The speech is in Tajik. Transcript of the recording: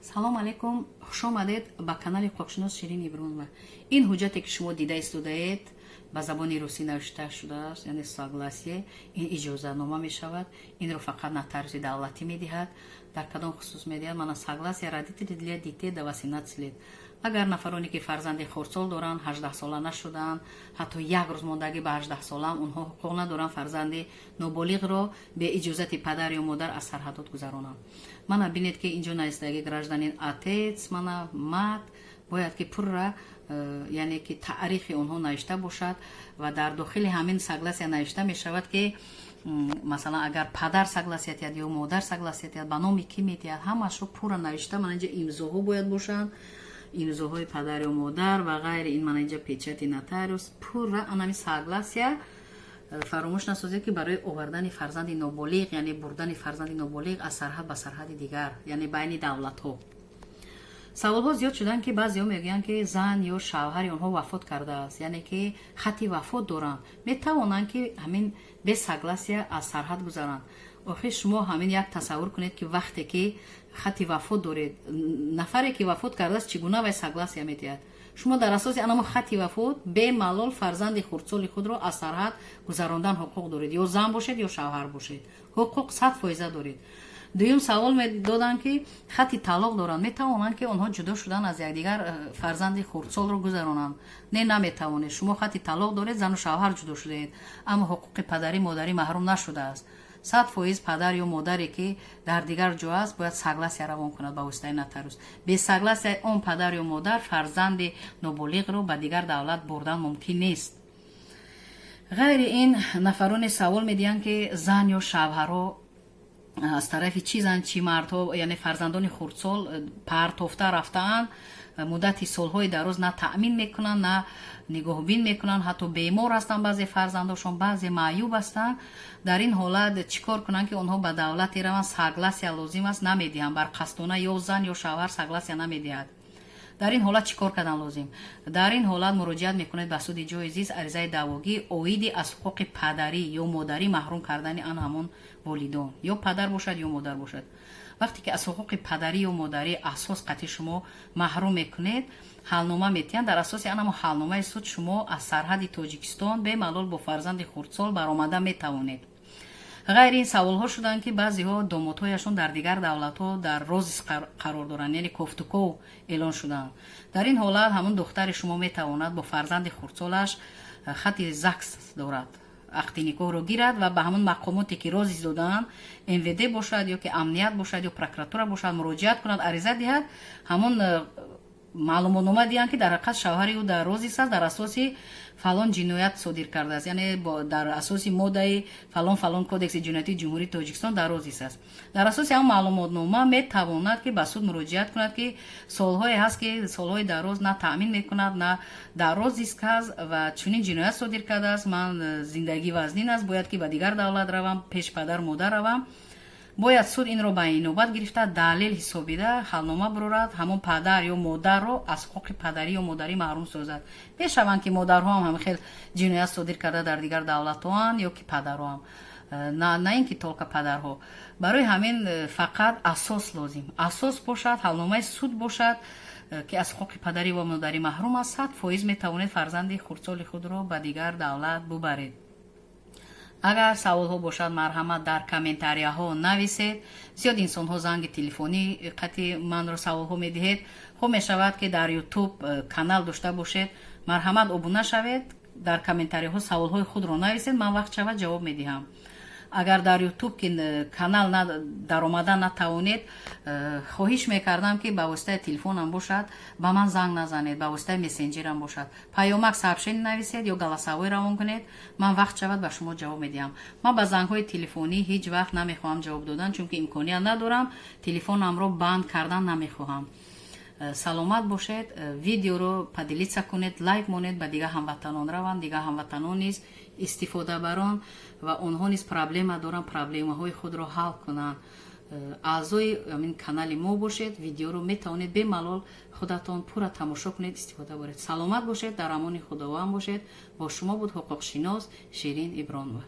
салом алейкум, хуш омадед ба канали ҳуқуқшинос Ширин Ибронова. Ин ҳуҷҷате ки шумо дида истодаед ба забони русӣ навишта шудааст, яъне согласие, ин иҷозатнома мешавад. Инро фақат нотариуси давлатӣ медиҳад. Дар кадом хусус медиҳад? Мана согласие родители для детей до 18 лет. Агар нафароне ки фарзанди хурдсол доранд, 18 сола нашуданд, ҳатто як рӯз мондагӣ ба 18 солам, онҳо ҳуқуқ надоранд фарзанди ноболиғро бе иҷозати падар ё модар аз сарҳадот гузаронанд. Мана бинед ки инҷо навистаги гражданин отец, мана мат бояд ки пурра яъне ки таърихи онҳо навишта бошад ва дар дохили ҳамин согласия навишта мешавад ки масалан агар падар согласия диҳад ё модар согласия диҳад ба номи ки медиҳад, ҳамашро пурра навишта. Мана инҷа имзоҳо бояд бошанд, имзоҳои падар ё модар ва ғайри ин. Мана инҷа печати нотариус, пурра анами согласия. фаромӯш насозед ки барои овардани фарзанди ноболиғ, яъне бурдани фарзанди ноболиғ аз сарҳад ба сарҳади дигар, яъне байни давлатҳо. саволҳо зиёд шуданд ки баъзеҳо мегӯянд ки зан ё шавҳари онҳо вафот кардааст, яъне ки хати вафот доранд, метавонанд ки ҳамин бе согласия аз сарҳад гузаранд. охир шумо ҳамин як тасаввур кунед ки вақте ки хати вафот доред, нафаре ки вафот кардааст чӣ гуна вай согласия медиҳад? шумо дар асоси анамо хати вафот бемалол фарзанди хурдсоли худро аз сарҳад гузарондан ҳуқуқ доред, ё зан бошед ё шавҳар бошед, ҳуқуқ 100% доред. дуюм савол медоданд ки хати талоқ доранд, метавонанд ки онҳо ҷудо шудан аз якдигар фарзанди хурдсолро гузаронанд? Не, наметавонед. шумо хати талоқ доред, зану шавҳар ҷудо шудаед, аммо ҳуқуқи падарӣ модарӣ маҳрум нашудааст. 100% падар ё модаре ки дар дигар ҷо аст бояд согласия равон кунад ба воситаи нотариус. бе согласияи он падар ё модар фарзанди ноболиғро ба дигар давлат бурдан мумкин нест. ғайри ин нафароне савол медиҳанд ки зан ё шавҳарҳо аз тарафи чӣ зан чӣ мардҳо, яъне фарзандони хурдсол партофта рафтаанд, муддати солҳои дароз на таъмин мекунанд, на нигоҳубин мекунанд, ҳатто бемор ҳастанд баъзе фарзандошон, баъзе маъюб ҳастанд. дар ин ҳолат чӣ кор кунанд ки онҳо ба давлате раванд? согласия лозим аст, намедиҳанд. барқастона ё зан ё шавҳар согласия намедиҳад. дар ин ҳолат чӣ кор кардан лозим? дар ин ҳолат муроҷиат мекунед ба суди ҷои зист, аризаи даъвогӣ оиди аз ҳуқуқи падарӣ ё модарӣ маҳрум кардани ан ҳамон волидон, ё падар бошад ё модар бошад. вақте ки аз ҳуқуқи падарӣ ё модарӣ асос қатъи шумо маҳрум мекунед, ҳалнома метиҳанд. дар асоси анамо ҳалномаи суд шумо аз сарҳади тоҷикистон бемалол бо фарзанди хурдсол баромада метавонед. ғайри ин саволҳо шуданд ки баъзеҳо домодҳояшон дар дигар давлатҳо дар розис қарор доранд, яъне кофтуков эълон шуданд. дар ин ҳолат ҳамон духтари шумо метавонад бо фарзанди хурдсолаш хати ЗАГС дорад, ақди никоҳро гирад ва ба ҳамон мақомоте ки розис додаанд, МВД бошад ё ки амният бошад ё прокуратура бошад, муроҷиат кунад, ариза диҳад, ҳамон маълумотнома диҳанд ки дар ҳақиқат шавҳари ӯ дар розис аст, дар асоси фалон ҷиноят содир кардааст, яъне дар асоси моддаи фалон фалон кодекси ҷиноятии ҷумҳурии Тоҷикистон дар розис аст. дар асоси ҳамон маълумотнома метавонад ки ба суд муроҷиат кунад ки солҳое ҳаст ки солҳои дароз на таъмин мекунад, на дар розис аст ва чунин ҷиноят содир кардааст, ман зиндагӣ вазнин аст, бояд ки ба дигар давлат равам, пеш падар модар равам. бояд суд инро ба инобат гирифта далел ҳисобида ҳалнома бурорад, ҳамон падар ё модарро аз ҳуқуқи падарӣ ё модарӣ маҳрум созад. мешаванд ки модарҳо ҳам ҳамихел ҷиноят содир карда дар дигар давлатҳоанд ё ки падарҳо ҳам, на ин ки толка падарҳо. барои ҳамин фақат асос лозим, асос бошад, ҳалномаи суд бошад ки аз ҳуқуқи падарӣ ва модарӣ маҳрум аст, 100% метавонед фарзанди хурдсоли худро ба дигар давлат бубаред. агар саволҳо бошад, марҳамат дар комментарияҳо нависед. зиёд инсонҳо занги телефонӣ қатъи манро саволҳо медиҳед. хуб мешавад ки дар ютуб канал дошта бошед, марҳамат обуна шавед, дар комментарияҳо саволҳои худро нависед, ман вақт шавад ҷавоб медиҳам. агар дар ютуб ки канал даромада натавонед, хоҳиш мекардам ки ба воситаи телефонам бошад, ба ман занг назанед, ба воситаи мессенҷерам бошад, паёмак сообщение нависед ё галасовой равон кунед, ман вақт шавад ба шумо ҷавоб медиҳам. ман ба зангҳои телефонӣ ҳеҷ вақт намехоҳам ҷавоб додан, чунки имконият надорам, телефонамро банд кардан намехоҳам. саломат бошед. видеоро падилица кунед, лайк монед, ба дигар ҳамватанон раванд, дигар ҳамватанон низ истифода барон ва онҳо низ проблема доранд, проблемаҳои худро ҳал кунанд. аъзои амин канали мо бошед, видеоро метавонед бемалол худатон пурра тамошо кунед, истифода баред. саломат бошед, дар амони худованд бошед. бо шумо буд ҳуқуқшинос Ширин Ибронова.